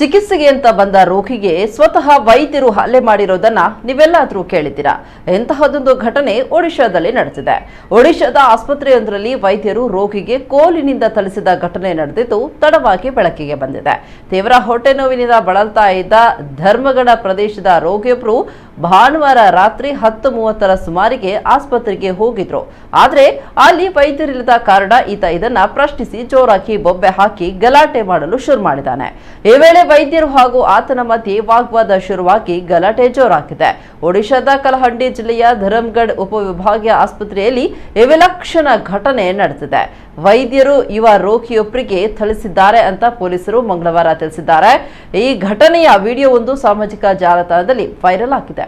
ಚಿಕಿತ್ಸೆಗೆ ಅಂತ ಬಂದ ರೋಗಿಗೆ ಸ್ವತಃ ವೈದ್ಯರು ಹಲ್ಲೆ ಮಾಡಿರೋದನ್ನ ನೀವೆಲ್ಲಾದರೂ ಕೇಳಿದ್ದೀರಾ? ಎಂತಹದೊಂದು ಘಟನೆ ಒಡಿಶಾದಲ್ಲಿ ನಡೆದಿದೆ. ಒಡಿಶಾದ ಆಸ್ಪತ್ರೆಯೊಂದರಲ್ಲಿ ವೈದ್ಯರು ರೋಗಿಗೆ ಕೋಲಿನಿಂದ ಥಳಿಸಿದ ಘಟನೆ ನಡೆದಿದ್ದು ತಡವಾಗಿ ಬೆಳಕಿಗೆ ಬಂದಿದೆ. ತೀವ್ರ ಹೊಟ್ಟೆ ನೋವಿನಿಂದ ಬಳಲ್ತಾ ಇದ್ದ ಧರ್ಮಗಡ ಪ್ರದೇಶದ ರೋಗಿಯೊಬ್ಬರು ಭಾನುವಾರ ರಾತ್ರಿ 10:30 ಸುಮಾರಿಗೆ ಆಸ್ಪತ್ರೆಗೆ ಹೋಗಿದ್ರು. ಆದ್ರೆ ಅಲ್ಲಿ ವೈದ್ಯರಿಲ್ಲದ ಕಾರಣ ಈತ ಇದನ್ನ ಪ್ರಶ್ನಿಸಿ ಜೋರಾಗಿ ಬೊಬ್ಬೆ ಹಾಕಿ ಗಲಾಟೆ ಮಾಡಲು ಶುರು ಮಾಡಿದ್ದಾನೆ. ಈ ವೇಳೆ ವೈದ್ಯರು ಹಾಗೂ ಆತನ ಮಧ್ಯೆ ವಾಗ್ವಾದ ಶುರುವಾಗಿ ಗಲಾಟೆ ಜೋರಾಗಿದೆ. ಒಡಿಶಾದ ಕಲಹಂಡಿ ಜಿಲ್ಲೆಯ ಧರ್ಮಗಢ ಉಪವಿಭಾಗೀಯ ಆಸ್ಪತ್ರೆಯಲ್ಲಿ ಈ ವಿಲಕ್ಷಣ ಘಟನೆ ನಡೆದಿದೆ. ವೈದ್ಯರು ಯುವ ರೋಗಿಯೊಬ್ಬರಿಗೆ ಥಳಿಸಿದ್ದಾರೆ ಅಂತ ಪೊಲೀಸರು ಮಂಗಳವಾರ ತಿಳಿಸಿದ್ದಾರೆ. ಈ ಘಟನೆಯ ವಿಡಿಯೋವೊಂದು ಸಾಮಾಜಿಕ ಜಾಲತಾಣದಲ್ಲಿ ವೈರಲ್ ಆಗಿದೆ.